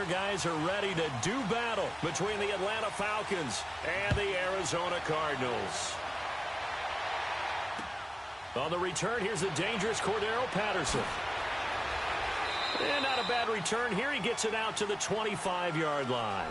guys are ready to do battle between the Atlanta Falcons and the Arizona Cardinals. On the return, here's the dangerous Cordero Patterson. And not a bad return here. He gets it out to the 25-yard line.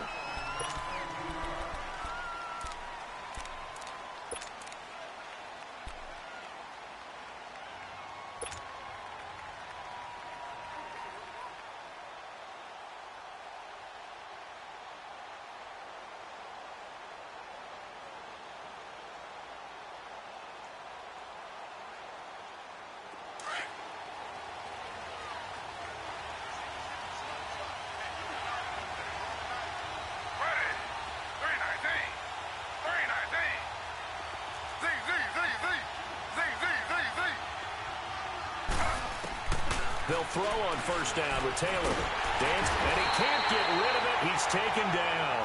They'll throw on first down with Taylor. Dance, and he can't get rid of it. He's taken down.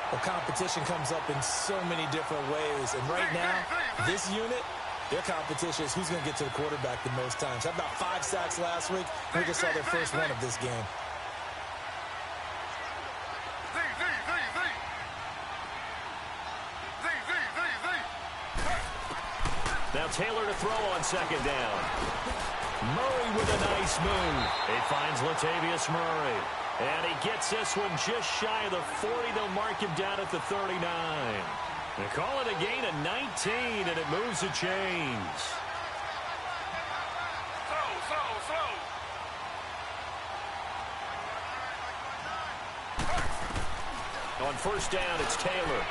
Well, competition comes up in so many different ways. And right now, this unit, their competition is who's going to get to the quarterback the most times. Had about 5 sacks last week. We just saw their first one of this game. Now Taylor to throw on second down. Murray with a nice move. He finds Latavius Murray. And he gets this one just shy of the 40. They'll mark him down at the 39. They call it a gain of 19, and it moves the chains. On first down, it's Taylor.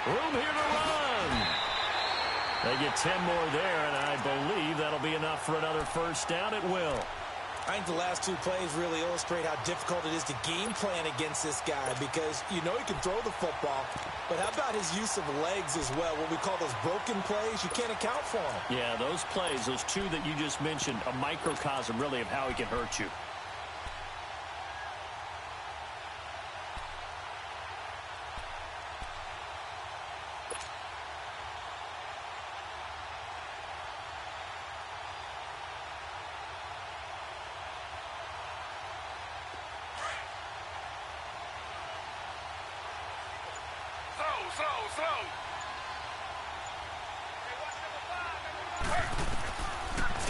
Room here to run. They get 10 more there, and I believe that'll be enough for another first down. It will. I think the last 2 plays really illustrate how difficult it is to game plan against this guy because you know he can throw the football, but how about his use of legs as well? What we call those broken plays, you can't account for them. Yeah, those plays, those 2 that you just mentioned, a microcosm really of how he can hurt you.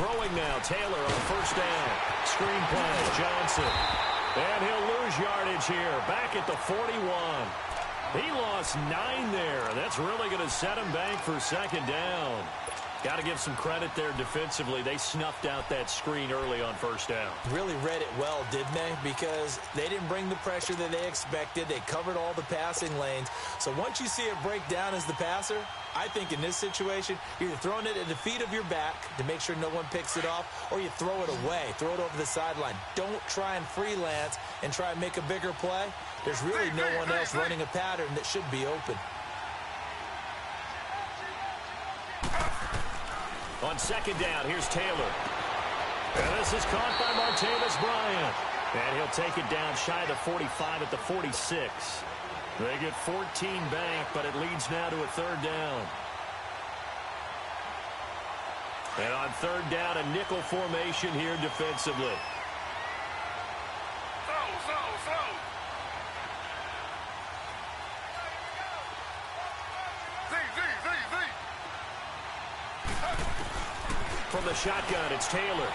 Throwing now, Taylor on first down. Screen play, Johnson. And he'll lose yardage here, back at the 41. He lost 9 there. That's really going to set him back for second down. Got to give some credit there defensively. They snuffed out that screen early on first down. Really read it well, didn't they? Because they didn't bring the pressure that they expected. They covered all the passing lanes. So once you see it break down as the passer, I think in this situation, you're either throwing it at the feet of your back to make sure no one picks it off, or you throw it away, throw it over the sideline. Don't try and freelance and try and make a bigger play. There's really no one else running a pattern that should be open. On second down, here's Taylor. And this is caught by Martavis Bryant. And he'll take it down shy of the 45 at the 46. They get 14 back, but it leads now to a third down. And on third down, a nickel formation here defensively. From the shotgun, it's Taylor.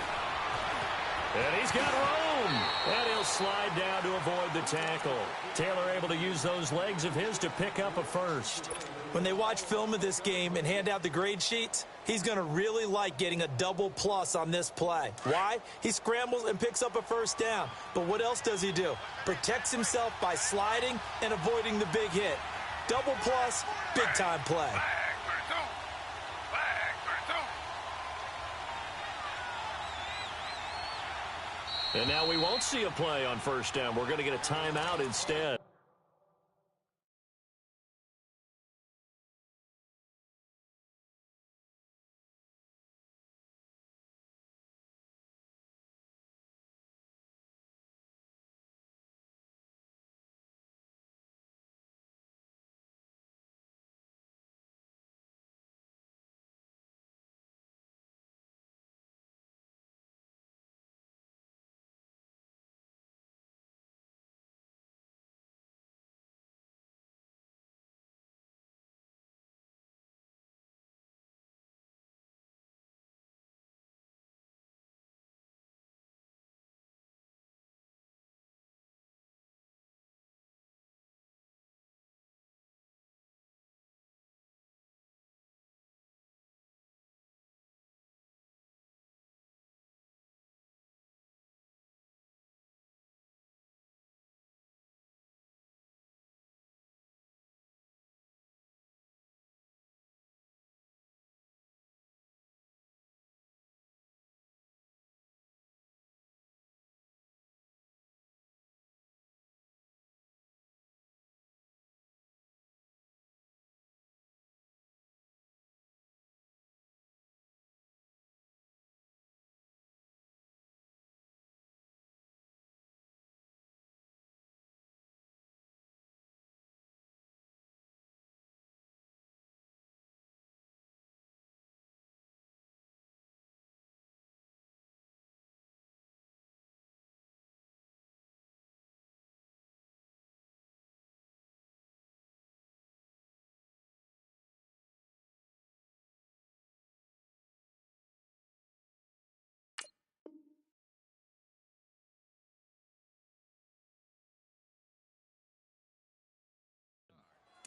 And he's got room. And he'll slide down to avoid the tackle. Taylor able to use those legs of his to pick up a first. When they watch film of this game and hand out the grade sheets, he's going to really like getting a double plus on this play. Why? He scrambles and picks up a first down. But what else does he do? Protects himself by sliding and avoiding the big hit. Double plus, big-time play. And now we won't see a play on first down. We're going to get a timeout instead.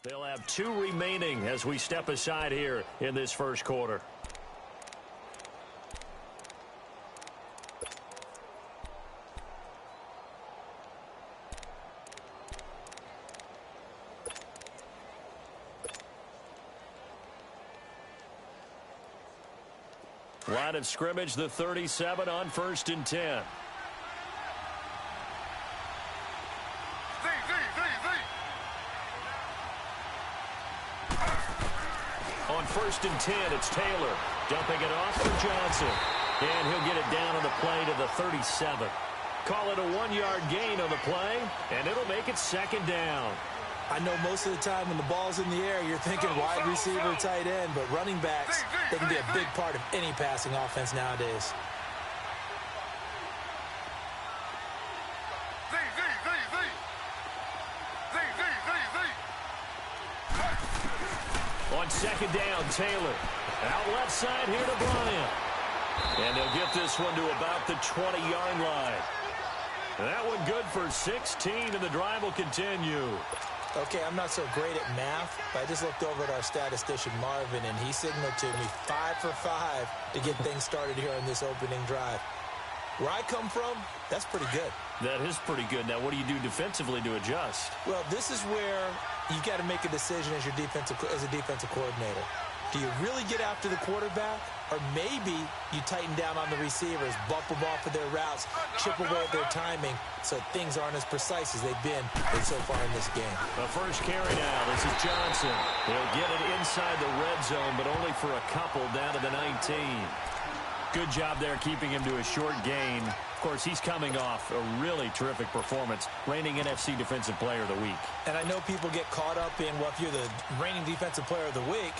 They'll have 2 remaining as we step aside here in this first quarter. Line of scrimmage, the 37 on 1st and 10. On 1st and 10, it's Taylor dumping it off for Johnson. And he'll get it down on the play to the 37. Call it a 1-yard gain on the play, and it'll make it 2nd down. I know most of the time when the ball's in the air, you're thinking wide receiver, tight end, but running backs, they can be a big part of any passing offense nowadays. On 2nd down, Taylor. Out left side here to Bryant. And they'll get this one to about the 20-yard line. That one good for 16, and the drive will continue. Okay, I'm not so great at math, but I just looked over at our statistician, Marvin, and he signaled to me 5 for 5 to get things started here on this opening drive. Where I come from, that's pretty good. That is pretty good. Now, what do you do defensively to adjust? Well, this is where you got to make a decision as a defensive coordinator. Do you really get after the quarterback? Or maybe you tighten down on the receivers, bump them off of their routes, chip away at their timing so things aren't as precise as they've been so far in this game. The first carry now. This is Johnson. He'll get it inside the red zone, but only for a couple down to the 19. Good job there keeping him to a short gain. Of course, he's coming off a really terrific performance, reigning NFC Defensive Player of the Week. And I know people get caught up in, well, if you're the reigning Defensive Player of the Week,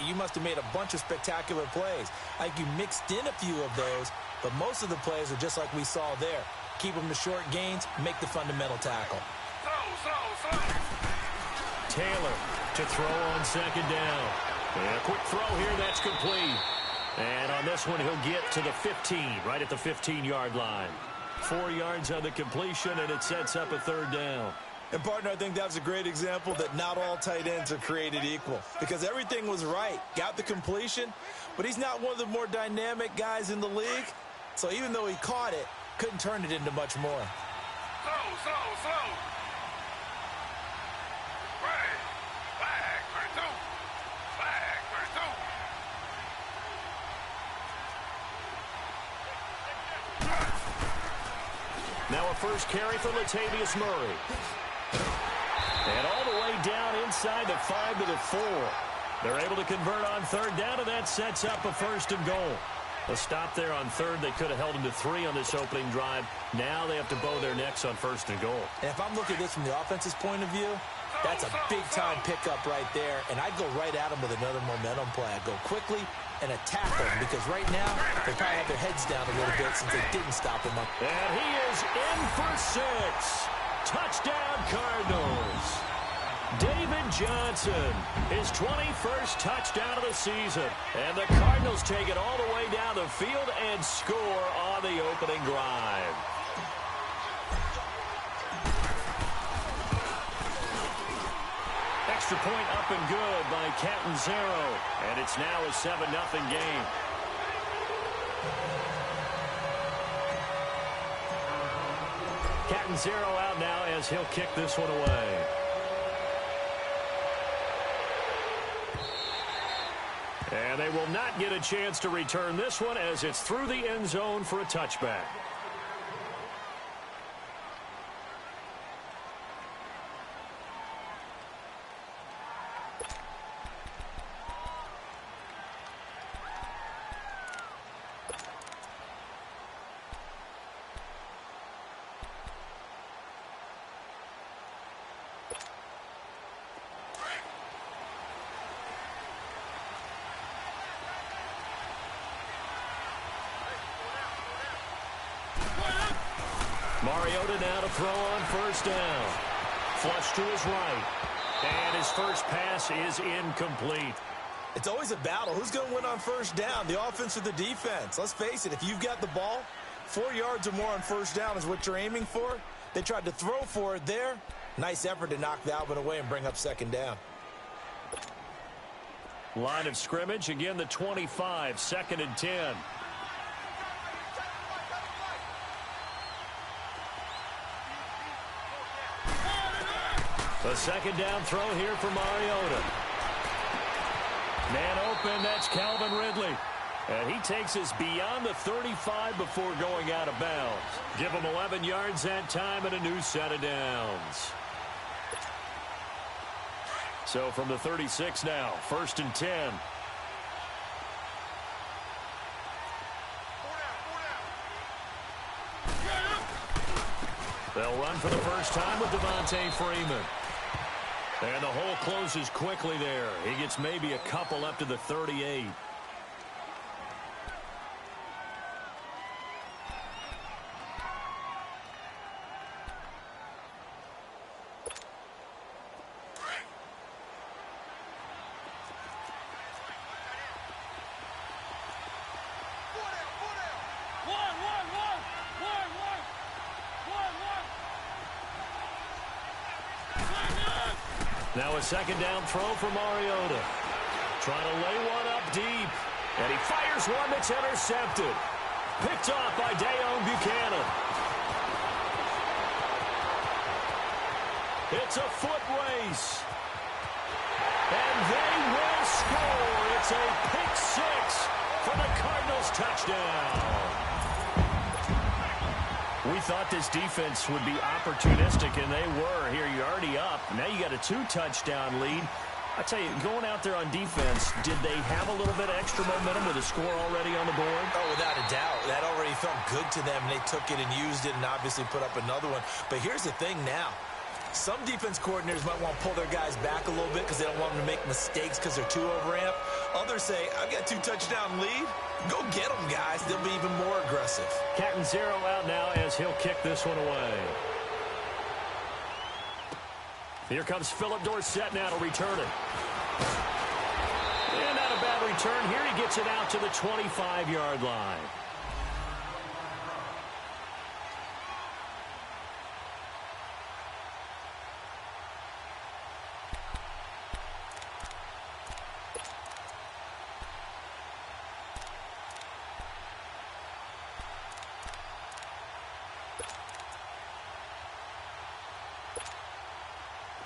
you must have made a bunch of spectacular plays. Like you mixed in a few of those, but most of the plays are just like we saw there. Keep them to short gains, make the fundamental tackle. Taylor to throw on 2nd down. And a quick throw here, that's complete. And on this one, he'll get to the 15, right at the 15-yard line. 4 yards on the completion, and it sets up a 3rd down. And, partner, I think that was a great example that not all tight ends are created equal. Because everything was right. Got the completion, but he's not one of the more dynamic guys in the league. So even though he caught it, couldn't turn it into much more. Slow. Flag for 2. Now a first carry for Latavius Murray. And all the way down inside the 5 to the 4. They're able to convert on 3rd down, and that sets up a 1st and goal. A stop there on 3rd. They could have held him to 3 on this opening drive. Now they have to bow their necks on 1st and goal. And if I'm looking at this from the offense's point of view, that's a big-time pickup right there, and I'd go right at him with another momentum play. I'd go quickly and attack them, because right now they probably have their heads down a little bit since they didn't stop him up. And he is in for 6. Touchdown, Cardinals. David Johnson, his 21st touchdown of the season. And the Cardinals take it all the way down the field and score on the opening drive. Extra point up and good by Catanzaro. And it's now a 7-0 game. Catanzaro out now as he'll kick this one away. And they will not get a chance to return this one as it's through the end zone for a touchback. Mariota now to throw on 1st down. Flush to his right. And his first pass is incomplete. It's always a battle. Who's going to win on 1st down, the offense or the defense? Let's face it, if you've got the ball, 4 yards or more on 1st down is what you're aiming for. They tried to throw for it there. Nice effort to knock that one away and bring up 2nd down. Line of scrimmage, again the 25, 2nd and 10. The second down throw here for Mariota. Man open, that's Calvin Ridley. And he takes us beyond the 35 before going out of bounds. Give him 11 yards that time and a new set of downs. So from the 36 now, 1st and 10. They'll run for the first time with Devontae Freeman. And the hole closes quickly there. He gets maybe a couple up to the 38. Now a second down throw for Mariota. Trying to lay one up deep. And he fires one that's intercepted. Picked off by Deone Buchanan. It's a foot race. And they will score. It's a pick six for the Cardinals touchdown. We thought this defense would be opportunistic, and they were. Here, you're already up. Now you got a 2-touchdown lead. I tell you, going out there on defense, did they have a little bit of extra momentum with a score already on the board? Oh, without a doubt. That already felt good to them, and they took it and used it and obviously put up another one. But here's the thing now. Some defense coordinators might want to pull their guys back a little bit because they don't want them to make mistakes because they're too overamped. Others say, I've got a 2-touchdown lead. Go get them, guys. They'll be even more aggressive. Captain Zero out now as he'll kick this one away. Here comes Philip Dorsett now to return it. And not a bad return. Here he gets it out to the 25-yard line.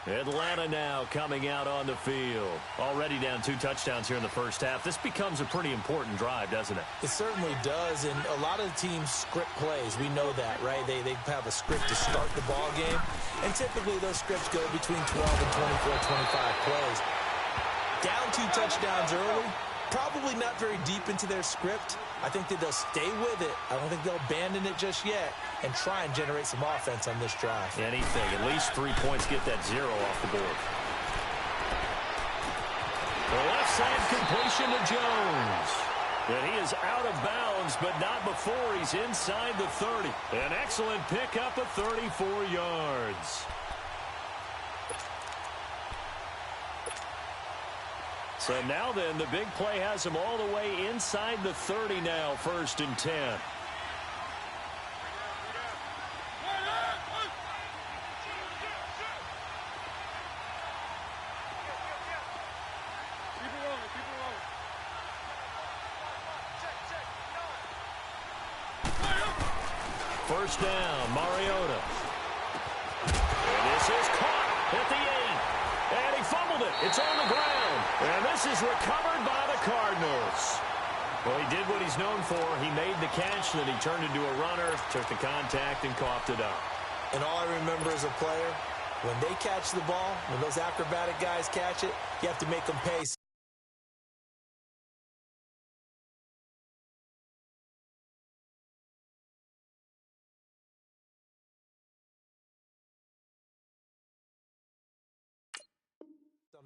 Atlanta now coming out on the field. Already down 2 touchdowns here in the first half. This becomes a pretty important drive, doesn't it? It certainly does, and a lot of the teams script plays. We know that, right? They have a script to start the ball game, and typically those scripts go between 12 and 24, 25 plays. Down 2 touchdowns early, probably not very deep into their script. I think that they'll stay with it. I don't think they'll abandon it just yet and try and generate some offense on this drive. Anything. At least 3 points get that 0 off the board. The left side completion to Jones. And he is out of bounds, but not before he's inside the 30. An excellent pickup of 34 yards. So now then, the big play has him all the way inside the 30 now, 1st and 10. First down, Mariota. And this is caught at the 8. And he fumbled it. It's on the ground. And this is recovered by the Cardinals. Well, he did what he's known for. He made the catch, then he turned into a runner, took the contact, and coughed it up. And all I remember as a player, when they catch the ball, when those acrobatic guys catch it, you have to make them pay.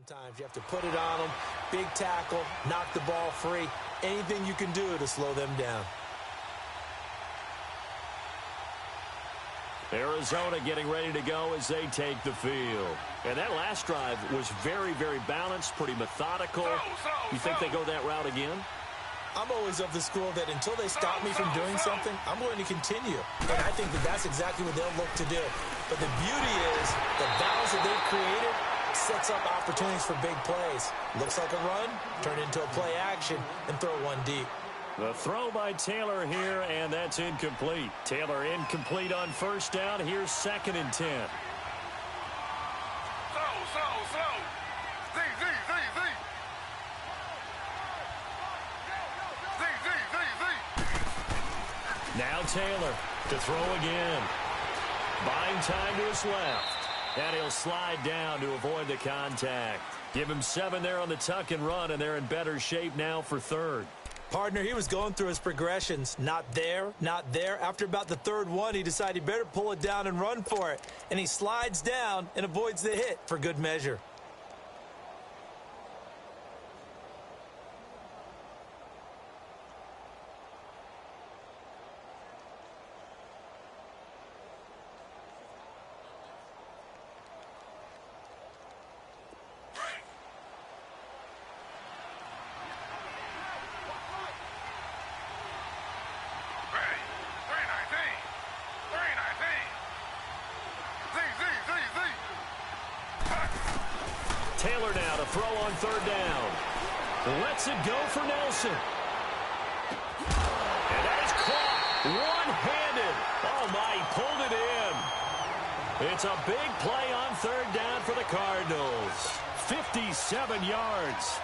Sometimes you have to put it on them, big tackle, knock the ball free, anything you can do to slow them down. Arizona getting ready to go as they take the field. And that last drive was very, very balanced, pretty methodical. You think they go that route again? I'm always of the school that until they stop me from doing something, I'm going to continue. And I think that that's exactly what they'll look to do. But the beauty is the balance that they've created sets up opportunities for big plays. Looks like a run, turn into a play action, and throw one deep. The throw by Taylor here, and that's incomplete. Taylor incomplete on first down. Here's 2nd and 10. Slow. Now Taylor to throw again. Buying time to his left. And he'll slide down to avoid the contact. Give him 7 there on the tuck and run, and they're in better shape now for 3rd. Partner, he was going through his progressions. Not there, not there. After about the 3rd one, he decided he better pull it down and run for it. And he slides down and avoids the hit for good measure. Taylor now to throw on 3rd down. Lets it go for Nelson. And that is caught one-handed. Oh, my, he pulled it in. It's a big play on 3rd down for the Cardinals. 57 yards.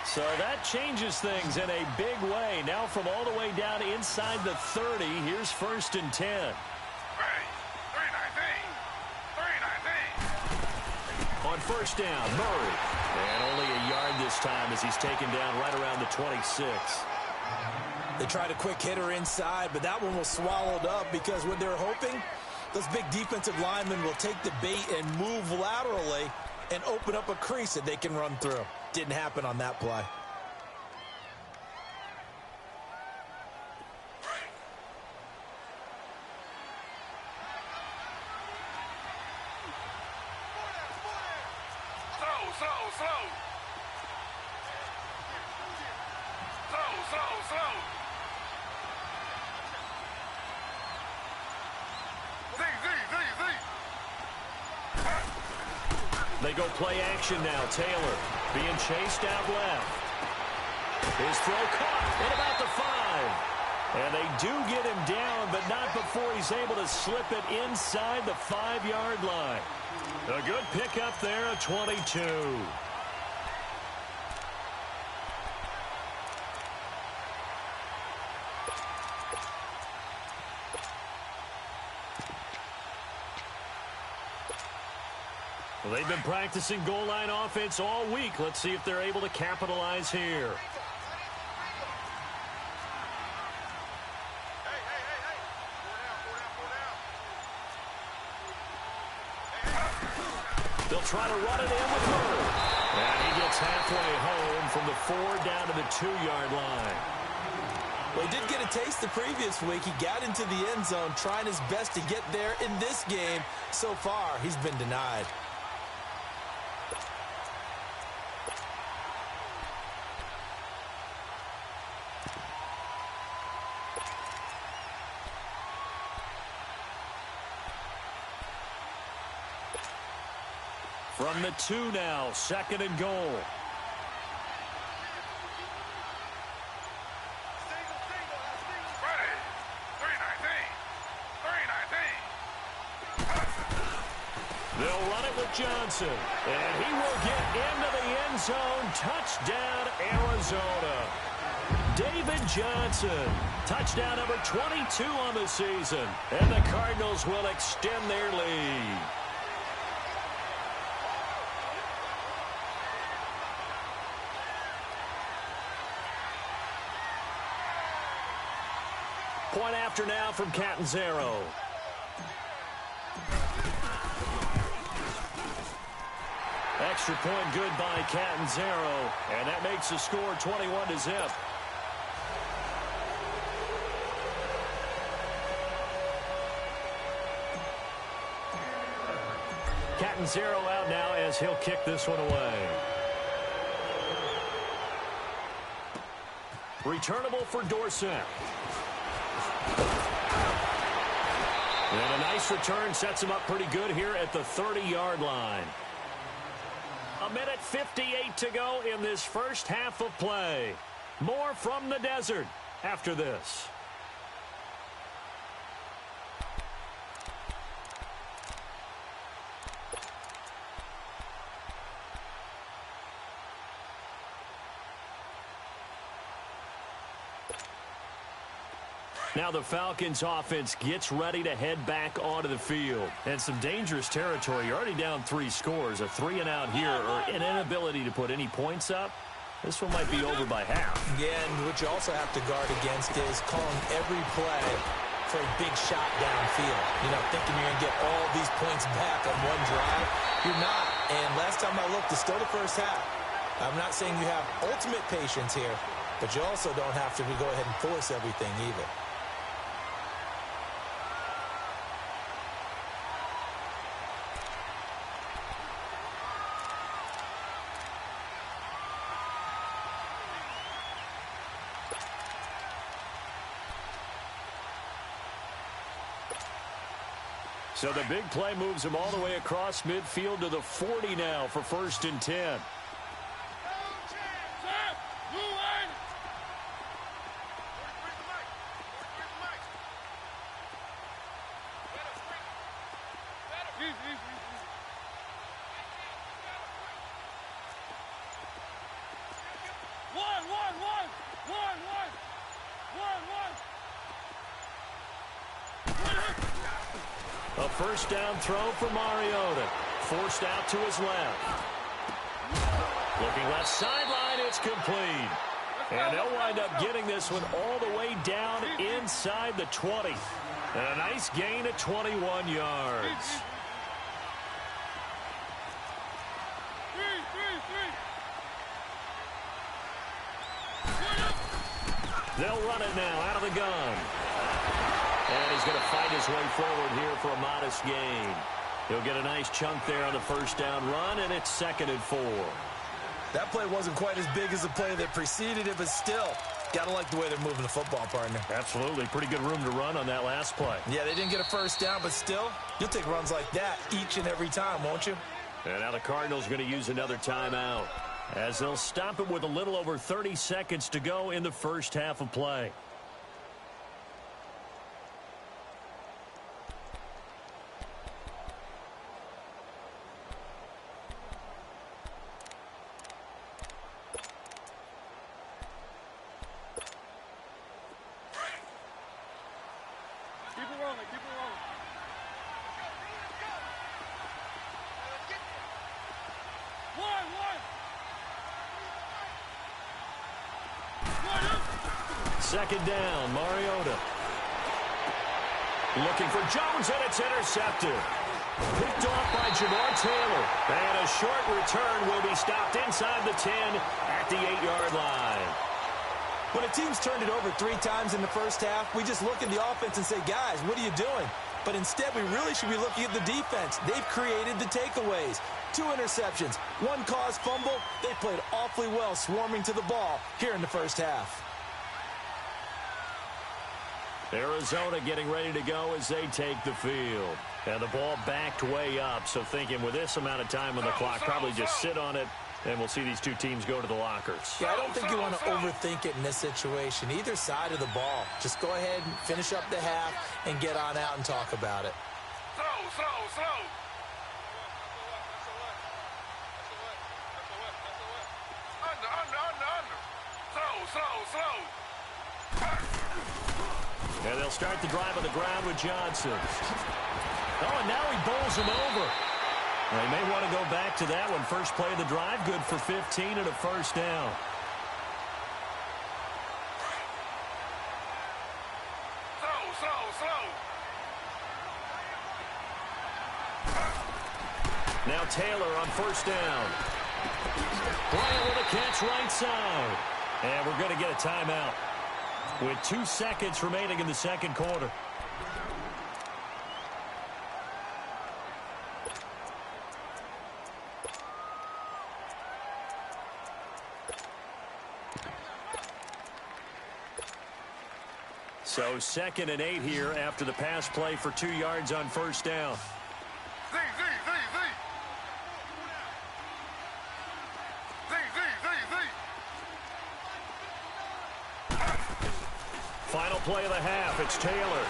So that changes things in a big way. Now from all the way down inside the 30, here's 1st and 10. On first down, Murray. And only a yard this time as he's taken down right around the 26. They tried a quick hitter inside, but that one was swallowed up because what they're hoping, those big defensive linemen will take the bait and move laterally and open up a crease that they can run through. Didn't happen on that play. Slow. They go play action now. Taylor being chased out left. His throw caught at about the 5. And they do get him down, but not before he's able to slip it inside the 5-yard line. A good pickup there, a 22. Well, they've been practicing goal line offense all week. Let's see if they're able to capitalize here. They'll try to run it in with Murray. And he gets halfway home from the 4 down to the 2-yard line. Well, he did get a taste the previous week. He got into the end zone trying his best to get there in this game. So far, he's been denied. From the 2 now, 2nd and goal. They'll run it with Johnson, and he will get into the end zone. Touchdown, Arizona. David Johnson, touchdown number 22 on the season, and the Cardinals will extend their lead. Point after now from Catanzaro. Extra point good by Catanzaro, and that makes the score 21-0. Catanzaro out now as he'll kick this one away. Returnable for Dorsett. And a nice return sets him up pretty good here at the 30-yard line. 1:58 to go in this first half of play. More from the desert after this. Now the Falcons offense gets ready to head back onto the field. And some dangerous territory. You're already down 3 scores. A 3-and-out here or an inability to put any points up. This one might be over by half. Yeah, and what you also have to guard against is calling every play for a big shot downfield. You know, thinking you're going to get all these points back on one drive. You're not. And last time I looked, it's still the first half. I'm not saying you have ultimate patience here, but you also don't have to go ahead and force everything either. So the big play moves him all the way across midfield to the 40 now for 1st and 10. A first down throw for Mariota. Forced out to his left. Looking left sideline, it's complete. And they'll wind up getting this one all the way down inside the 20. And a nice gain of 21 yards. They'll run it now out of the gun. And he's going to fight his way forward here for a modest gain. He'll get a nice chunk there on the first down run, and it's 2nd and 4. That play wasn't quite as big as the play that preceded it, but still, got to like the way they're moving the football, partner. Absolutely. Pretty good room to run on that last play. Yeah, they didn't get a first down, but still, you'll take runs like that each and every time, won't you? And now the Cardinals going to use another timeout, as they'll stop it with a little over 30 seconds to go in the first half of play. Second down, Mariota. Looking for Jones, and it's intercepted. Picked off by Jamar Taylor. And a short return will be stopped inside the 10 at the 8-yard line. When a team's turned it over 3 times in the first half, we just look at the offense and say, guys, what are you doing? But instead, we really should be looking at the defense. They've created the takeaways. 2 interceptions, 1 caused fumble. They played awfully well swarming to the ball here in the first half. Arizona getting ready to go as they take the field. And the ball backed way up, so thinking with this amount of time on the clock, probably just sit on it, and we'll see these 2 teams go to the lockers. Yeah, I don't think you want to overthink it in this situation. Either side of the ball. Just go ahead and finish up the half and get on out and talk about it. Slow. Under. Slow. And they'll start the drive on the ground with Johnson. Oh, and now he bowls him over. They may want to go back to that one. First play of the drive, good for 15 and a first down. Slow. Now Taylor on first down. Bryant with a catch right side. And we're going to get a timeout with 2 seconds remaining in the second quarter. So 2nd and 8 here after the pass play for 2 yards on first down. Z, Z, Z, Z. Z, Z, Z, Z. Final play of the half. It's Taylor.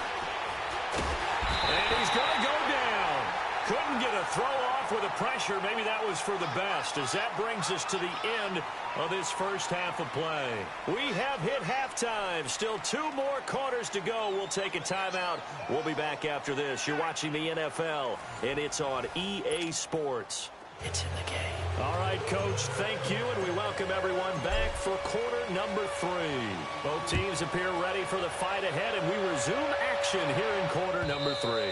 And he's going to go down. Couldn't get a throw off with the pressure. Maybe that was for the best, as that brings us to the end of this first half of play. We have hit halftime. Still 2 more quarters to go. We'll take a timeout. We'll be back after this. You're watching the NFL, and it's on EA Sports. It's in the game. All right, Coach, thank you, and we welcome everyone back for quarter number 3. Both teams appear ready for the fight ahead, and we resume action here in quarter number 3.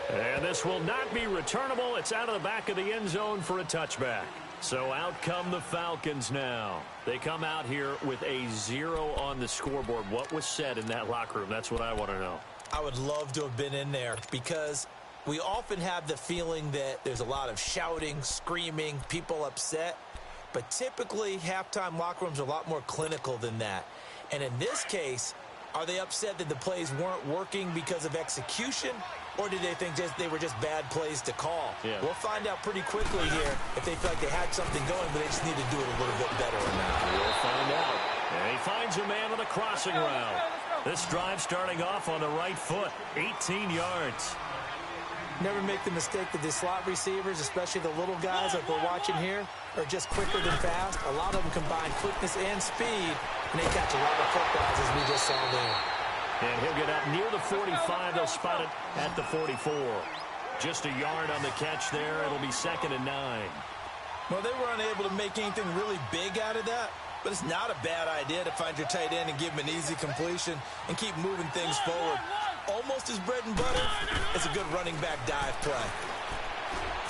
And this will not be returnable. It's out of the back of the end zone for a touchback. So out come the Falcons now. They come out here with a 0 on the scoreboard. What was said in that locker room? That's what I want to know. I would love to have been in there, because we often have the feeling that there's a lot of shouting, screaming, people upset. But typically, halftime locker rooms are a lot more clinical than that. And in this case, are they upset that the plays weren't working because of execution? Or did they think they were just bad plays to call? Yeah. We'll find out pretty quickly here if they feel like they had something going, but they just need to do it a little bit better or not. We'll find out. And he finds a man on the crossing route. This drive starting off on the right foot, 18 yards. Never make the mistake that the slot receivers, especially the little guys like we're watching here, are just quicker than fast. A lot of them combine quickness and speed, and they catch a lot of footballs, as we just saw there. And he'll get up near the 45. They'll spot it at the 44. Just a yard on the catch there. It'll be 2nd and 9. Well, they were unable to make anything really big out of that, but it's not a bad idea to find your tight end and give him an easy completion and keep moving things forward. Almost his bread and butter. It's a good running back dive play.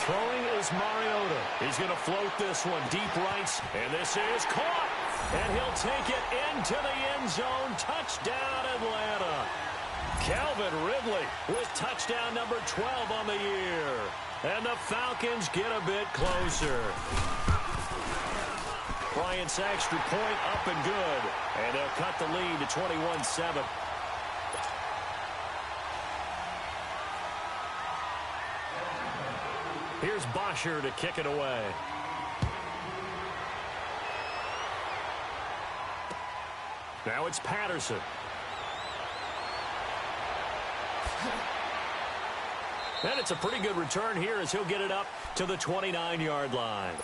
Throwing is Mariota. He's going to float this one deep right, and this is caught. And he'll take it into the end zone. Touchdown, Atlanta. Calvin Ridley with touchdown number 12 on the year. And the Falcons get a bit closer. Bryant's extra point up and good. And they'll cut the lead to 21-7. Here's Bosher to kick it away. Now it's Patterson. And it's a pretty good return here as he'll get it up to the 29-yard line.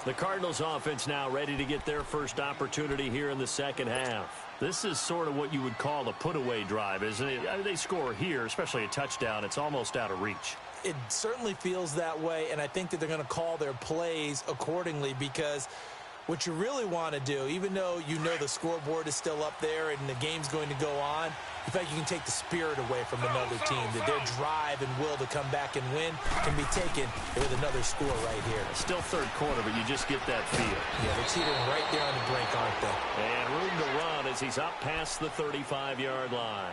The Cardinals offense now ready to get their first opportunity here in the second half. This is sort of what you would call a put-away drive, isn't it? I mean, they score here, especially a touchdown. It's almost out of reach. It certainly feels that way, and I think that they're going to call their plays accordingly, because what you really want to do, even though you know the scoreboard is still up there and the game's going to go on, in fact, you can take the spirit away from another team, that their drive and will to come back and win can be taken with another score right here. Still third quarter, but you just get that feel. Yeah, they're teetering right there on the brink, aren't they? And room to run as he's up past the 35-yard line.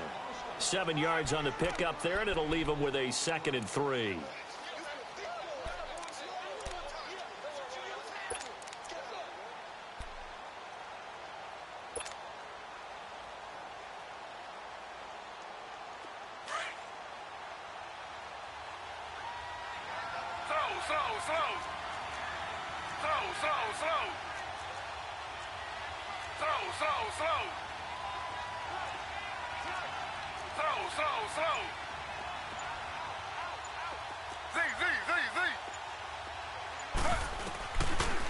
7 yards on the pickup there, and it'll leave him with a 2nd and 3.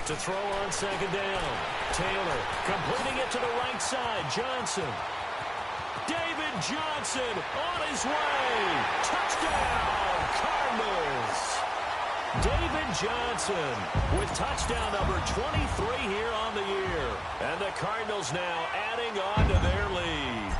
To throw on 2nd down. Taylor completing it to the right side. Johnson. David Johnson on his way. Touchdown, Cardinals. David Johnson with touchdown number 23 here on the year. And the Cardinals now adding on to their lead.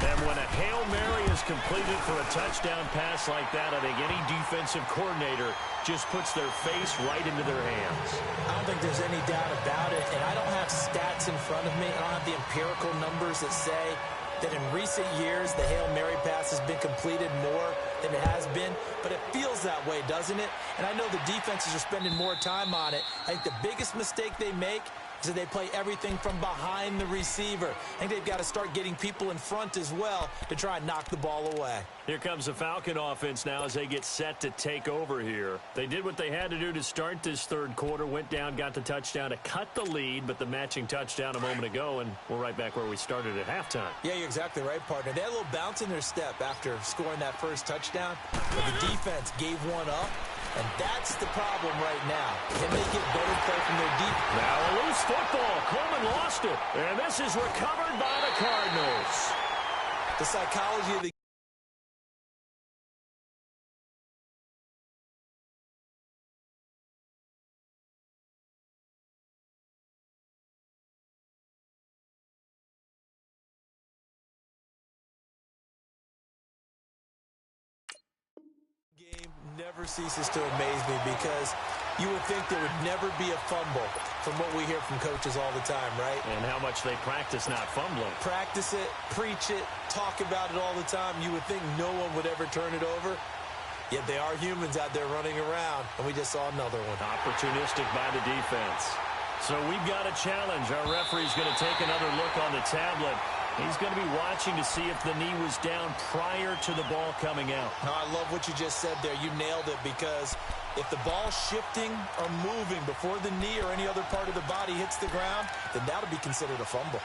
And when a Hail Mary is completed for a touchdown pass like that, I think any defensive coordinator just puts their face right into their hands. I don't think there's any doubt about it, and I don't have stats in front of me. I don't have the empirical numbers that say that in recent years the Hail Mary pass has been completed more than it has been, but it feels that way, doesn't it? And I know the defenses are spending more time on it. I think the biggest mistake they make So they play everything from behind the receiver. I think they've got to start getting people in front as well to try and knock the ball away. Here comes the Falcon offense now as they get set to take over here. They did what they had to do to start this third quarter, went down, got the touchdown to cut the lead, but the matching touchdown a moment ago, and we're right back where we started at halftime. Yeah, you're exactly right, partner. They had a little bounce in their step after scoring that first touchdown, but the defense gave one up, and that's the problem right now. Can they get better play from their deep? Now a loose football. Coleman lost it, and this is recovered by the Cardinals. The psychology of the game never ceases to amaze me because you would think there would never be a fumble from what we hear from coaches all the time, right? And how much they practice not fumbling. Practice it, preach it, talk about it all the time. You would think no one would ever turn it over. Yet they are humans out there running around, and we just saw another one. Opportunistic by the defense. So we've got a challenge. Our referee's going to take another look on the tablet. He's going to be watching to see if the knee was down prior to the ball coming out. Now, I love what you just said there. You nailed it, because if the ball's shifting or moving before the knee or any other part of the body hits the ground, then that'll be considered a fumble.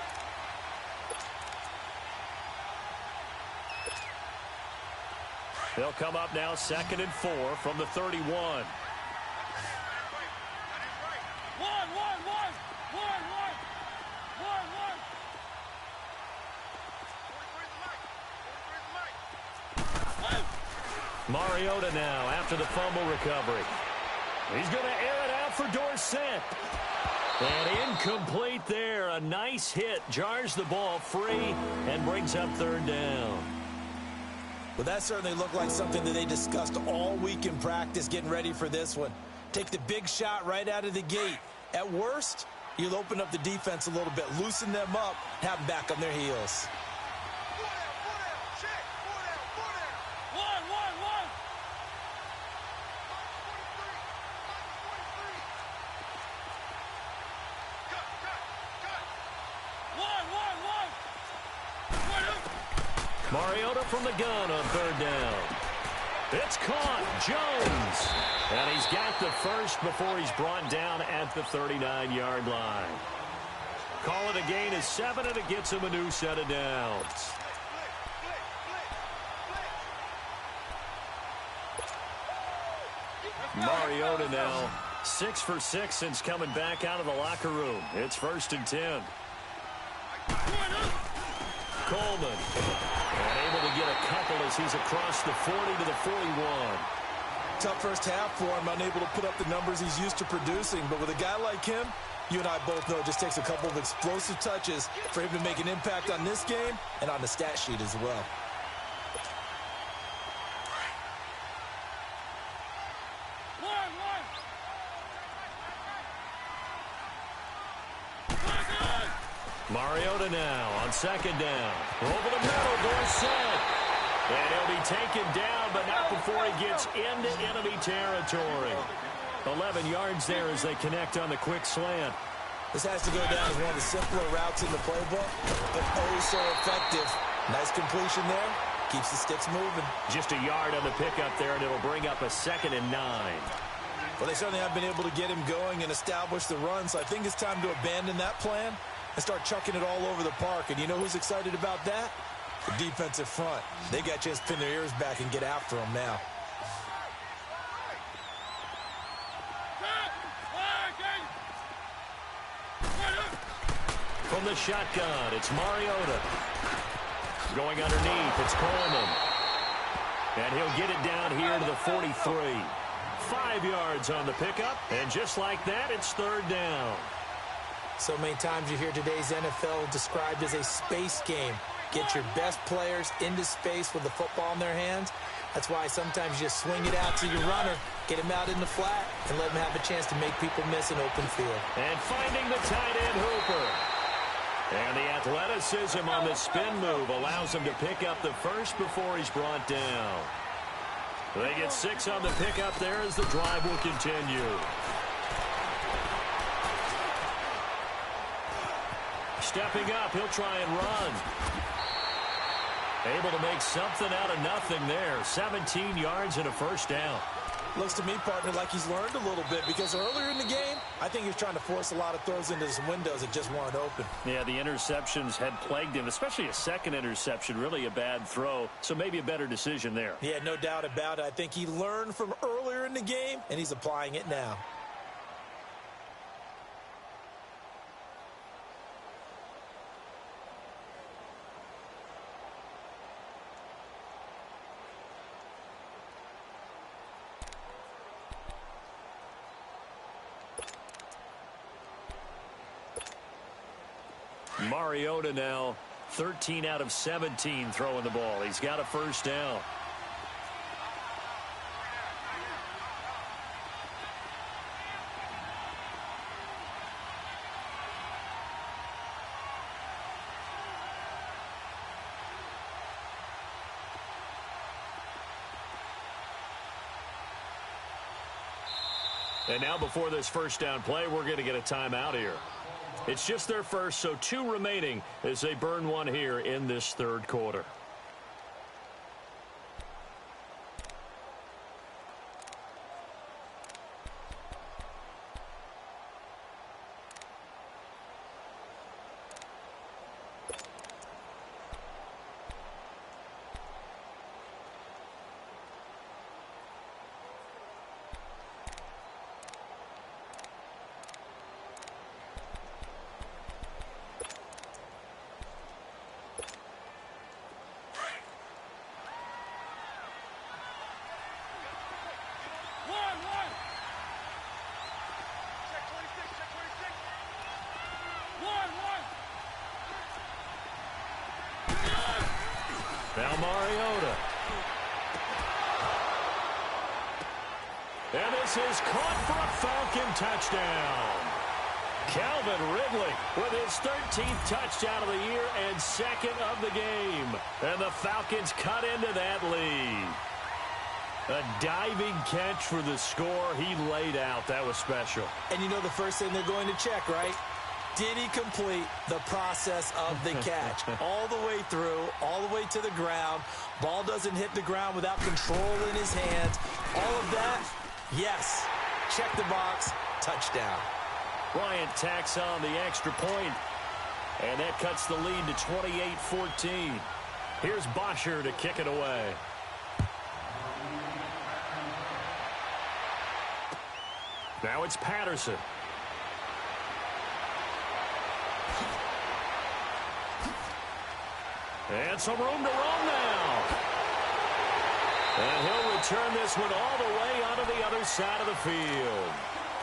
They'll come up now 2nd and 4 from the 31. Mariota now after the fumble recovery. He's going to air it out for Dorsett. And incomplete there. A nice hit. Jars the ball free and brings up 3rd down. Well, that certainly looked like something that they discussed all week in practice getting ready for this one. Take the big shot right out of the gate. At worst, you'll open up the defense a little bit, loosen them up, have them back on their heels. Mariota from the gun on 3rd down. It's caught. Jones. And he's got the first before he's brought down at the 39-yard line. Call it a gain of 7, and it gets him a new set of downs. Mariota now 6 for 6 since coming back out of the locker room. It's 1st and 10. Coleman. And able to get a couple as he's across the 40 to the 41. Tough first half for him, unable to put up the numbers he's used to producing. But with a guy like him, you and I both know it just takes a couple of explosive touches for him to make an impact on this game and on the stat sheet as well. Mariota now on 2nd down. Over the middle, Dorsett. And he'll be taken down, but not before he gets into enemy territory. 11 yards there as they connect on the quick slant. This has to go down as one of the simpler routes in the playbook, but oh so effective. Nice completion there. Keeps the sticks moving. Just a yard on the pickup there, and it'll bring up a 2nd and 9. Well, they certainly have been able to get him going and establish the run, so I think it's time to abandon that plan and start chucking it all over the park. And you know who's excited about that? The defensive front. They got a chance to pin their ears back and get after him now. From the shotgun, it's Mariota. Going underneath, it's Coleman. And he'll get it down here to the 43. 5 yards on the pickup, and just like that, it's 3rd down. So many times you hear today's NFL described as a space game. Get your best players into space with the football in their hands. That's why sometimes you just swing it out to your runner, get him out in the flat, and let him have a chance to make people miss an open field. And finding the tight end, Hooper. And the athleticism on the spin move allows him to pick up the first before he's brought down. They get 6 on the pickup there as the drive will continue. stepping up. He'll try and run. Able to make something out of nothing there. 17 yards and a first down. Looks to me, partner, like he's learned a little bit because earlier in the game, I think he was trying to force a lot of throws into some windows that just weren't open. Yeah, the interceptions had plagued him, especially a second interception, really a bad throw. So maybe a better decision there. Yeah, no doubt about it. I think he learned from earlier in the game, and he's applying it now. Mariota now 13 out of 17 throwing the ball. He's got a first down. And now before this first down play, we're going to get a timeout here. It's just their first, so 2 remaining as they burn one here in this third quarter. Now Mariota. And this is caught for a Falcon touchdown. Calvin Ridley with his 13th touchdown of the year and second of the game. And the Falcons cut into that lead. A diving catch for the score. He laid out. That was special. And you know the first thing they're going to check, right? Did he complete the process of the catch? All the way through, all the way to the ground. Ball doesn't hit the ground without control in his hands. All of that, yes. Check the box, touchdown. Bryant tacks on the extra point, and that cuts the lead to 28-14. Here's Bosher to kick it away. Now it's Patterson. And some room to roam now. And he'll return this one all the way onto the other side of the field.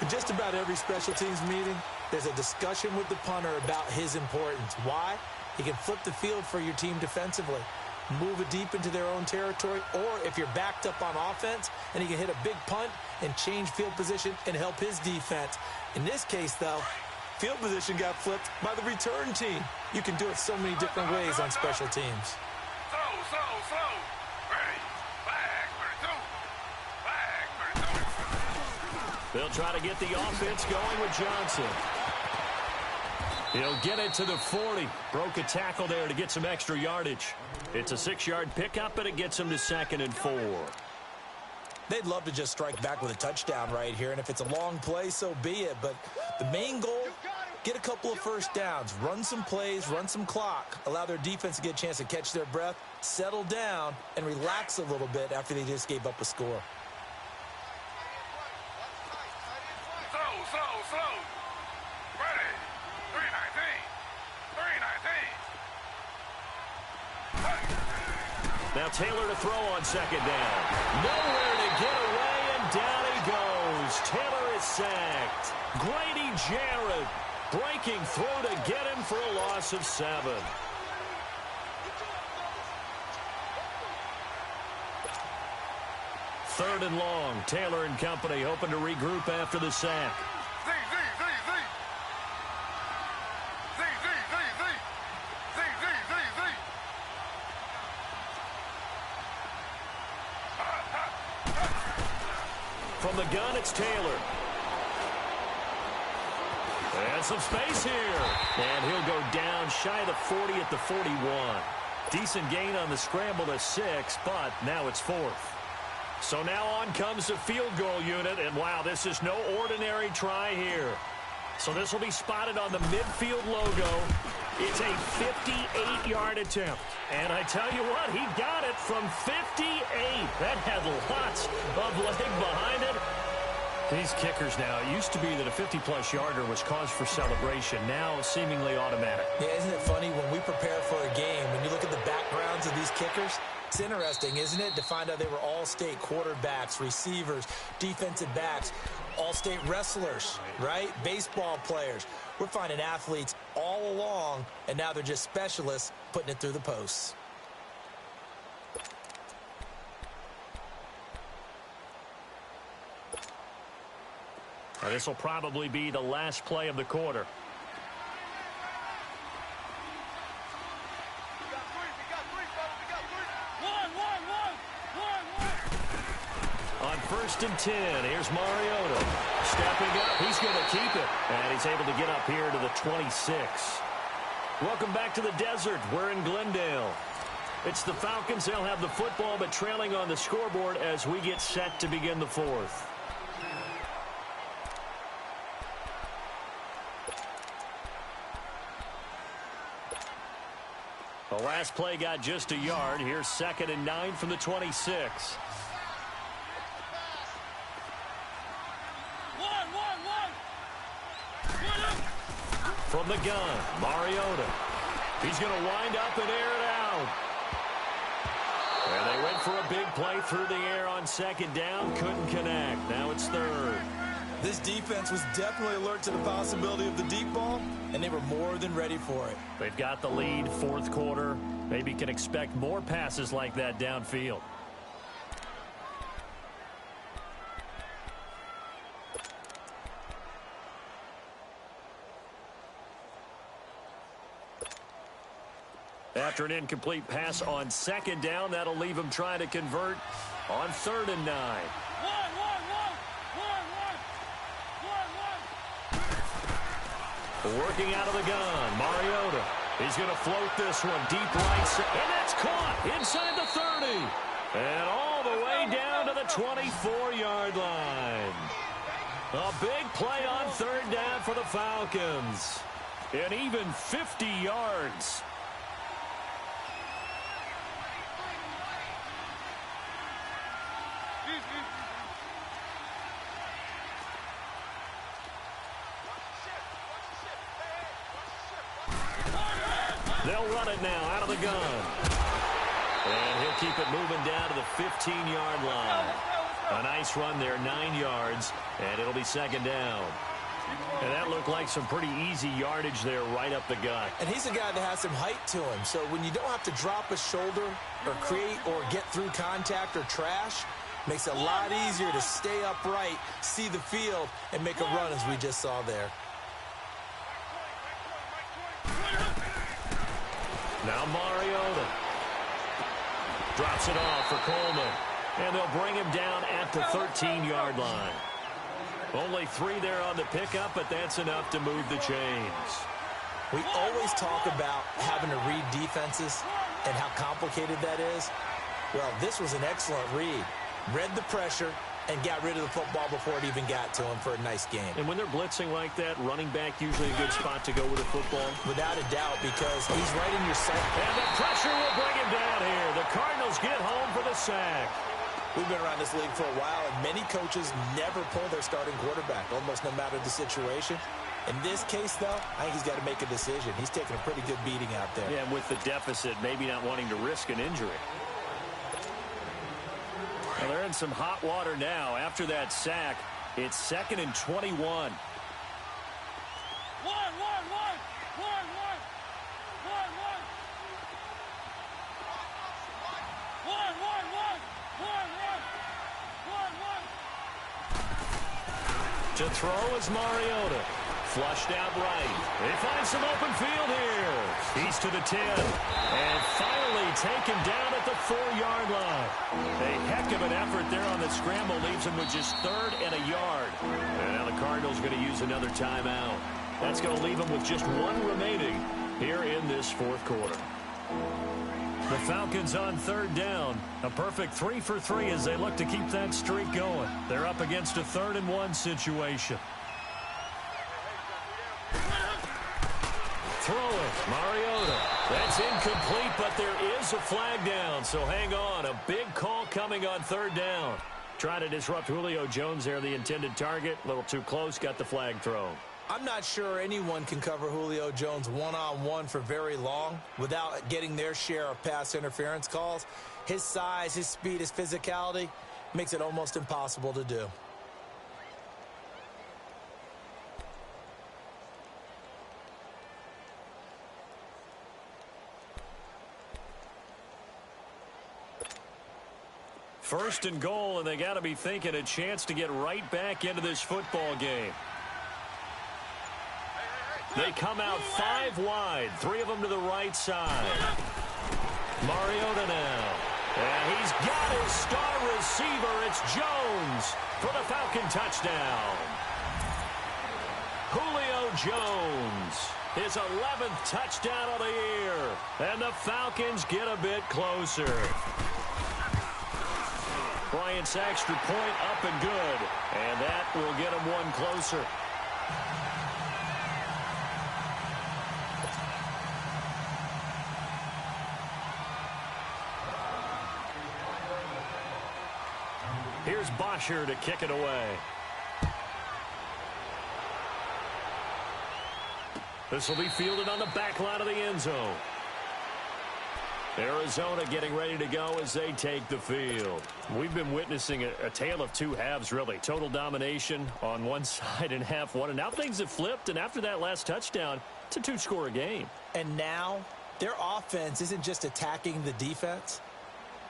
In just about every special teams meeting, there's a discussion with the punter about his importance. Why? He can flip the field for your team defensively, move it deep into their own territory, or if you're backed up on offense, and he can hit a big punt and change field position and help his defense. In this case, though, field position got flipped by the return team. You can do it so many different ways on special teams. Slow. Ready. Flag for 2. Flag for 2. They'll try to get the offense going with Johnson. He'll get it to the 40. Broke a tackle there to get some extra yardage. It's a 6-yard pickup, but it gets him to 2nd and 4. They'd love to just strike back with a touchdown right here, and if it's a long play, so be it. But the main goal, get a couple of first downs, run some plays, run some clock, allow their defense to get a chance to catch their breath, settle down, and relax a little bit after they just gave up a score. Slow. Ready. 319. Now Taylor to throw on 2nd down. Nowhere to get away, and down he goes. Taylor is sacked. Grady Jarrett breaking through to get him for a loss of 7. Third and long. Taylor and company hoping to regroup after the sack. Z. From the gun, it's Taylor. And some space here. And he'll go down shy of the 40 at the 41. Decent gain on the scramble to 6, but now it's 4th. So now on comes the field goal unit, and wow, this is no ordinary try here. So this will be spotted on the midfield logo. It's a 58-yard attempt. And I tell you what, he got it from 58. That had lots of leg behind it. These kickers now, it used to be that a 50-plus yarder was cause for celebration. Now seemingly automatic. Yeah, isn't it funny when we prepare for a game, when you look at the backgrounds of these kickers, it's interesting, isn't it, to find out they were all-state quarterbacks, receivers, defensive backs, all-state wrestlers, right? Baseball players. We're finding athletes all along, and now they're just specialists putting it through the posts. Now, this will probably be the last play of the quarter. On 1st and 10, here's Mariota. Stepping up, he's going to keep it. And he's able to get up here to the 26. Welcome back to the desert. We're in Glendale. It's the Falcons. They'll have the football, but trailing on the scoreboard as we get set to begin the 4th. The last play got just a yard. Here's 2nd and 9 from the 26. From the gun, Mariota. He's going to wind up and air it out. And they went for a big play through the air on 2nd down. Couldn't connect. Now it's 3rd. This defense was definitely alert to the possibility of the deep ball, and they were more than ready for it. They've got the lead, 4th quarter. Maybe can expect more passes like that downfield. After an incomplete pass on 2nd down, that'll leave him trying to convert on 3rd and 9. Working out of the gun, Mariota. He's going to float this one deep right, and that's caught inside the 30. And all the way down to the 24-yard line. A big play on 3rd down for the Falcons. And even 50 yards. They'll run it now out of the gun. And he'll keep it moving down to the 15-yard line. A nice run there, 9 yards, and it'll be 2nd down. And that looked like some pretty easy yardage there right up the gut. And he's a guy that has some height to him, so when you don't have to drop a shoulder or create or get through contact or trash, makes it a lot easier to stay upright, see the field, and make a run as we just saw there. Now Mariota drops it off for Coleman. And they'll bring him down at the 13-yard line. Only 3 there on the pickup, but that's enough to move the chains. We always talk about having to read defenses and how complicated that is. Well, this was an excellent read. Read the pressure and got rid of the football before it even got to him for a nice game. And when they're blitzing like that, running back usually a good spot to go with the football. Without a doubt, because he's right in your sight. And the pressure will bring him down here. The Cardinals get home for the sack. We've been around this league for a while, and many coaches never pull their starting quarterback, almost no matter the situation. In this case, though, I think he's got to make a decision. He's taking a pretty good beating out there. Yeah, and with the deficit, maybe not wanting to risk an injury. Well, they're in some hot water now. After that sack, it's 2nd and 21. To throw is Mariota. Flushed out right. They find some open field here. He's to the 10. And finally taken down at the 4-yard line. A heck of an effort there on the scramble. Leaves him with just 3rd and a yard. And now the Cardinals going to use another timeout. That's going to leave them with just one remaining here in this fourth quarter. The Falcons on third down. A perfect 3 for 3 as they look to keep that streak going. They're up against a 3rd and 1 situation. Throw it, Mariota. That's incomplete, but there is a flag down, so hang on. A big call coming on third down. Trying to disrupt Julio Jones there, the intended target. A little too close, got the flag thrown. I'm not sure anyone can cover Julio Jones one-on-one for very long without getting their share of pass interference calls. His size, his speed, his physicality makes it almost impossible to do. First and goal, and they got to be thinking a chance to get right back into this football game. They come out 5 wide, 3 of them to the right side. Mariota now. And he's got his star receiver. It's Jones for the Falcon touchdown. Julio Jones, his 11th touchdown of the year. And the Falcons get a bit closer. Bryant's extra point up and good. And that will get him one closer. Here's Bosher to kick it away. This will be fielded on the back line of the end zone. Arizona getting ready to go as they take the field. We've been witnessing a tale of two halves, really. Total domination on one side and half one. And now things have flipped, and after that last touchdown, it's a 2-score game. And now their offense isn't just attacking the defense.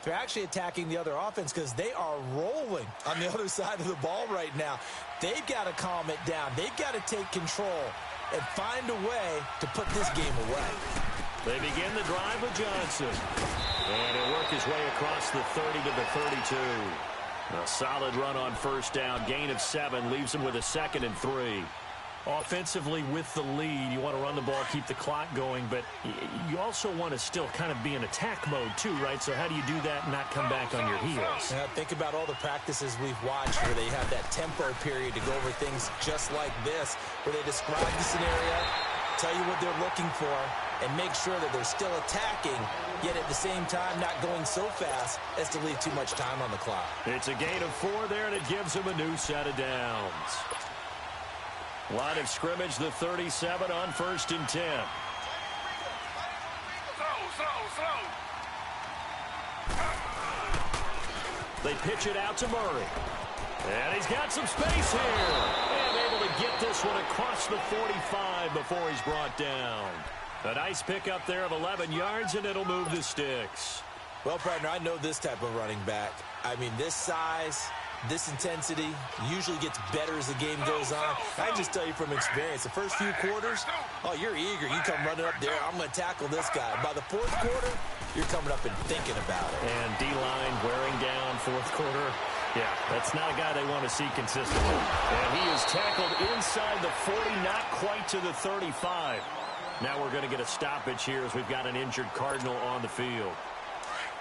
They're actually attacking the other offense because they are rolling on the other side of the ball right now. They've got to calm it down. They've got to take control and find a way to put this game away. They begin the drive with Johnson. And he'll work his way across the 30 to the 32. A solid run on first down. Gain of 7 leaves him with a 2nd and 3. Offensively with the lead, you want to run the ball, keep the clock going, but you also want to still kind of be in attack mode too, right? So how do you do that and not come back on your heels? Yeah, think about all the practices we've watched where they have that tempo period to go over things just like this, where they describe the scenario, tell you what they're looking for, and make sure that they're still attacking, yet at the same time not going so fast as to leave too much time on the clock. It's a gain of 4 there, and it gives them a new set of downs. Line of scrimmage, the 37 on 1st and 10. Slow. They pitch it out to Murray. And he's got some space here. And able to get this one across the 45 before he's brought down. A nice pickup there of 11 yards, and it'll move the sticks. Well, partner, I know this type of running back. I mean, this size, this intensity usually gets better as the game goes on. I can just tell you from experience, the first few quarters, oh, you're eager. You come running up there, I'm going to tackle this guy. By the 4th quarter, you're coming up and thinking about it. And D-line wearing down 4th quarter. Yeah, that's not a guy they want to see consistently. And he is tackled inside the 40, not quite to the 35. Now we're going to get a stoppage here as we've got an injured Cardinal on the field.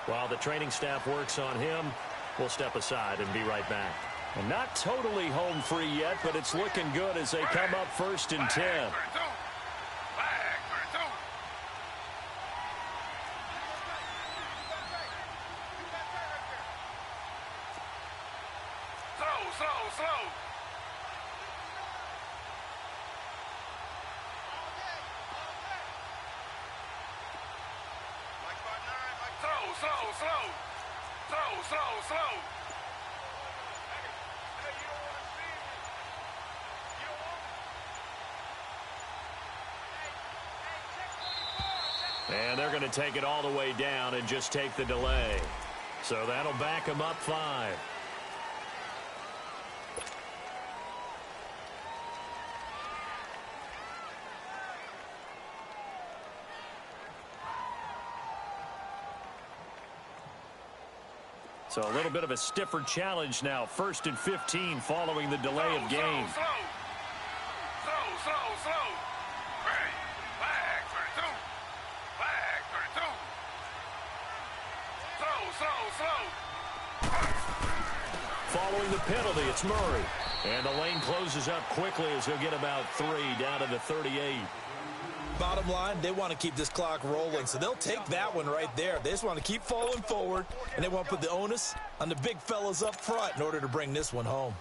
While the training staff works on him, we'll step aside and be right back. And not totally home free yet, but it's looking good as they come up 1st and 10. Slow. Slow. And they're going to take it all the way down and just take the delay. So that'll back them up 5. So a little bit of a stiffer challenge now. 1st and 15 following the delay of game. Slow. slow. Ready. Flag 32. Flag 32. Slow. Following the penalty, it's Murray. And the lane closes up quickly as he'll get about 3 down to the 38. Bottom line, they want to keep this clock rolling, so they'll take that one right there. They just want to keep falling forward, and they want to put the onus on the big fellas up front in order to bring this one home.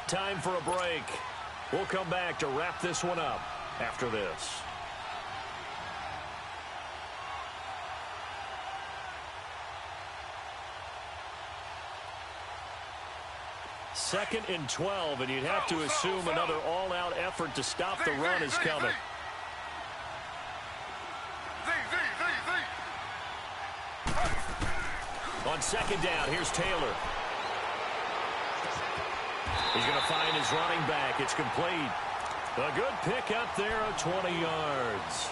Time for a break. We'll come back to wrap this one up after this. Second and 12, and you'd have to assume another all-out effort to stop the run is coming. On second down, here's Taylor. He's going to find his running back. It's complete. A good pick up there of 20 yards.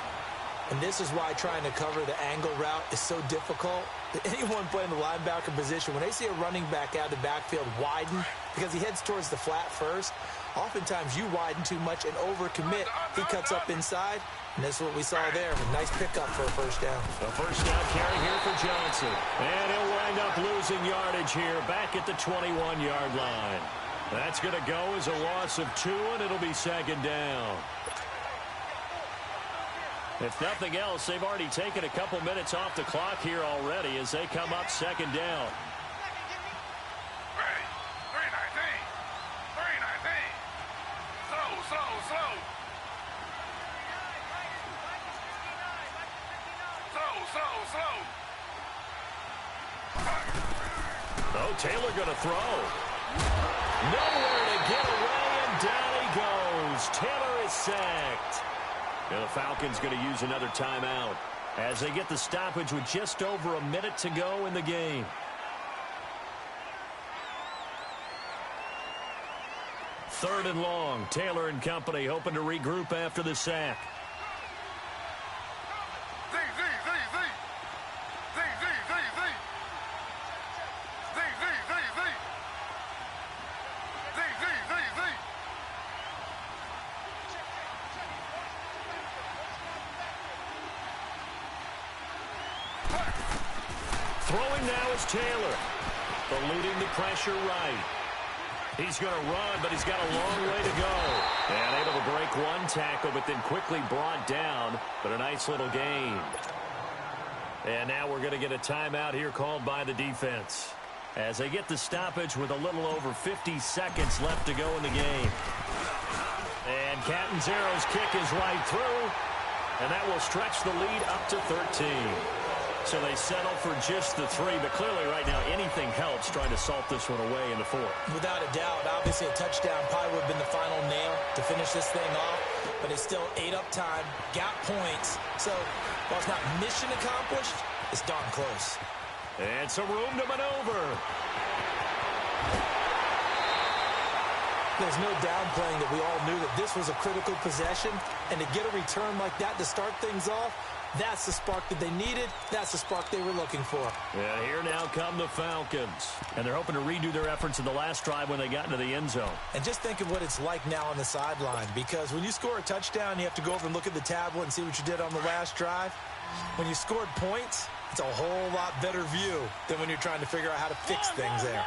And this is why trying to cover the angle route is so difficult. Anyone playing the linebacker position, when they see a running back out of the backfield widen because he heads towards the flat first, oftentimes you widen too much and overcommit. He cuts up inside, and that's what we saw there. A nice pickup for a first down. A first down carry here for Johnson. And he'll wind up losing yardage here back at the 21-yard line. That's going to go as a loss of 2, and it'll be second down. If nothing else, they've already taken a couple minutes off the clock here already as they come up second down. Ready. 319. 319. Slow. Oh, Taylor going to throw. Nowhere to get away, and down he goes. Taylor is sacked. And the Falcons going to use another timeout as they get the stoppage with just over a minute to go in the game. Third and long. Taylor and company hoping to regroup after the sack. Throwing now is Taylor. But leading the pressure right. He's going to run, but he's got a long way to go. And able to break one tackle, but then quickly brought down. But a nice little gain. And now we're going to get a timeout here called by the defense, as they get the stoppage with a little over 50 seconds left to go in the game. And Catanzaro's kick is right through. And that will stretch the lead up to 13. So they settle for just the 3, but clearly right now anything helps trying to salt this one away in the 4th. Without a doubt, obviously a touchdown probably would have been the final nail to finish this thing off, but it's still ate up time, got points. So while it's not mission accomplished, it's darn close. And some room to maneuver. There's no downplaying that we all knew that this was a critical possession, and to get a return like that to start things off, that's the spark that they needed. That's the spark they were looking for. Yeah, here now come the Falcons. And they're hoping to redo their efforts in the last drive when they got into the end zone. And just think of what it's like now on the sideline, because when you score a touchdown, you have to go over and look at the tablet and see what you did on the last drive. When you scored points, it's a whole lot better view than when you're trying to figure out how to fix things there.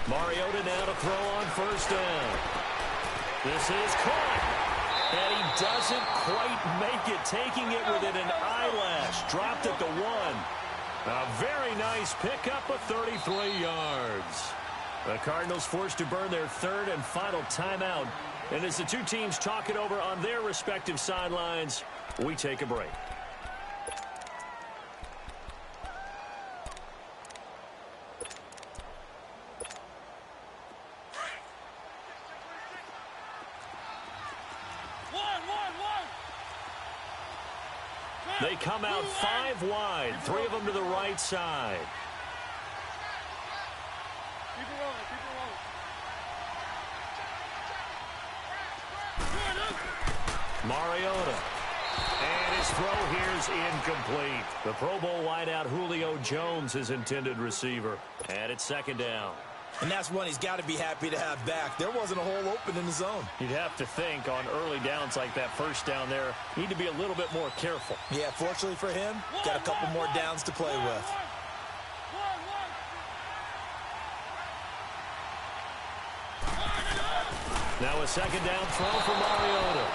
Mariota now to throw on first down. This is caught. And he doesn't quite make it, taking it within an eyelash. Dropped at the 1. A very nice pickup of 33 yards. The Cardinals forced to burn their 3rd and final timeout. And as the two teams talk it over on their respective sidelines, we take a break. They come out 5 wide, 3 of them to the right side. Keep it rolling, keep it rolling. Mariota. And his throw here is incomplete. The Pro Bowl wideout Julio Jones, his intended receiver. And it's 2nd down. And that's one he's got to be happy to have back. There wasn't a hole open in the zone. You'd have to think on early downs like that first down there, need to be a little bit more careful. Yeah, fortunately for him, got a couple more downs to play with. Now a 2nd down throw for Mariota.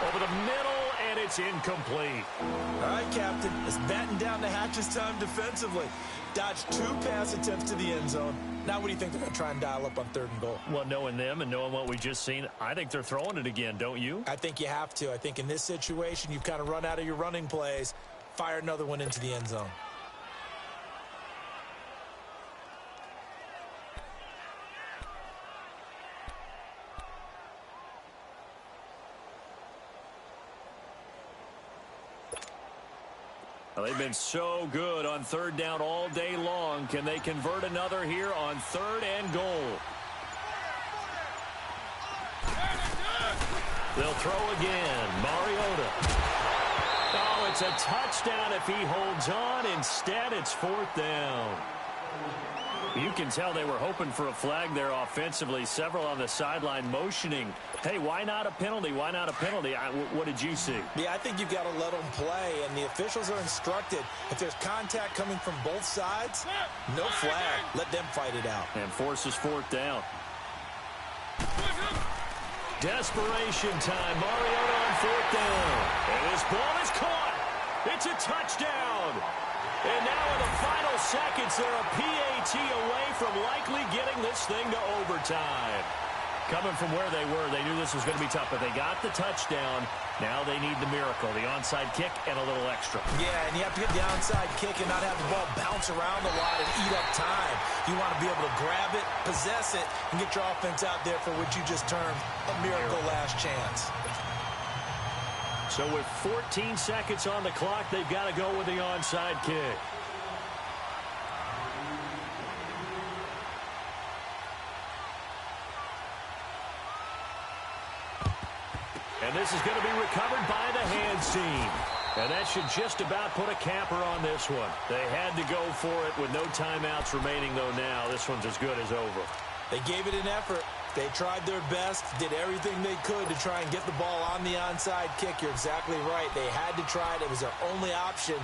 Over the middle, and it's incomplete. All right, Captain. It's batten down the hatches time defensively. Dodged 2 pass attempts to the end zone. Now what do you think they're going to try and dial up on 3rd and goal? Well, knowing them and knowing what we just seen, I think they're throwing it again, don't you? I think you have to. I think in this situation, you've kind of run out of your running plays. Fire another one into the end zone. Well, they've been so good on 3rd down all day long. Can they convert another here on 3rd and goal? They'll throw again. Mariota. Oh, it's a touchdown if he holds on. Instead, it's 4th down. You can tell they were hoping for a flag there offensively. Several on the sideline motioning. Hey, why not a penalty? Why not a penalty? What did you see? Yeah, I think you've got to let them play, and the officials are instructed. If there's contact coming from both sides, no flag. Let them fight it out. And forces 4th down. Desperation time. Mariota on 4th down. And this ball is caught. It's a touchdown. And now in the final seconds, they're a PAT away from likely getting this thing to overtime. Coming from where they were, they knew this was going to be tough, but they got the touchdown. Now they need the miracle, the onside kick and a little extra. Yeah, and you have to get the onside kick and not have the ball bounce around a lot and eat up time. You want to be able to grab it, possess it, and get your offense out there for what you just termed a miracle last chance. So with 14 seconds on the clock, they've got to go with the onside kick. And this is going to be recovered by the hands team. And that should just about put a capper on this one. They had to go for it with no timeouts remaining, though now. This one's as good as over. They gave it an effort. They tried their best, did everything they could to try and get the ball on the onside kick. You're exactly right. They had to try it. It was their only option.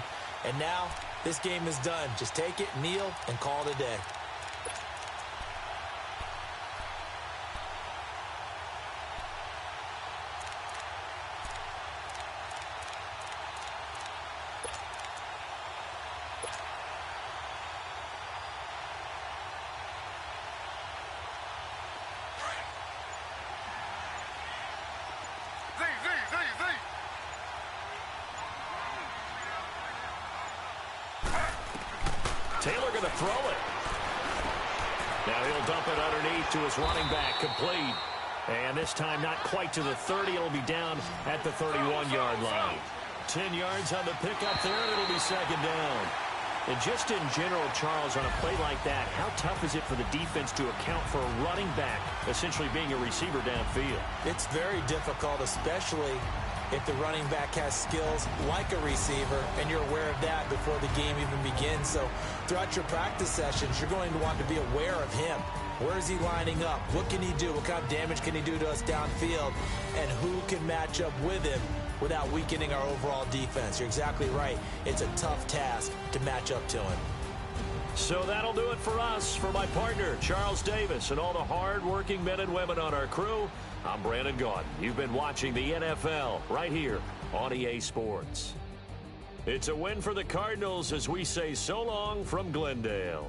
And now this game is done. Just take it, kneel, and call it a day. Taylor going to throw it. Now he'll dump it underneath to his running back, complete. And this time not quite to the 30. It'll be down at the 31-yard line. 10 yards on the pickup there, and it'll be 2nd down. And just in general, Charles, on a play like that, how tough is it for the defense to account for a running back essentially being a receiver downfield? It's very difficult, especially if the running back has skills like a receiver, and you're aware of that before the game even begins. So throughout your practice sessions, you're going to want to be aware of him. Where is he lining up? What can he do? What kind of damage can he do to us downfield? And who can match up with him without weakening our overall defense? You're exactly right. It's a tough task to match up to him. So that'll do it for us. For my partner, Charles Davis, and all the hard-working men and women on our crew, I'm Brandon Gaudin. You've been watching the NFL right here on EA Sports. It's a win for the Cardinals as we say so long from Glendale.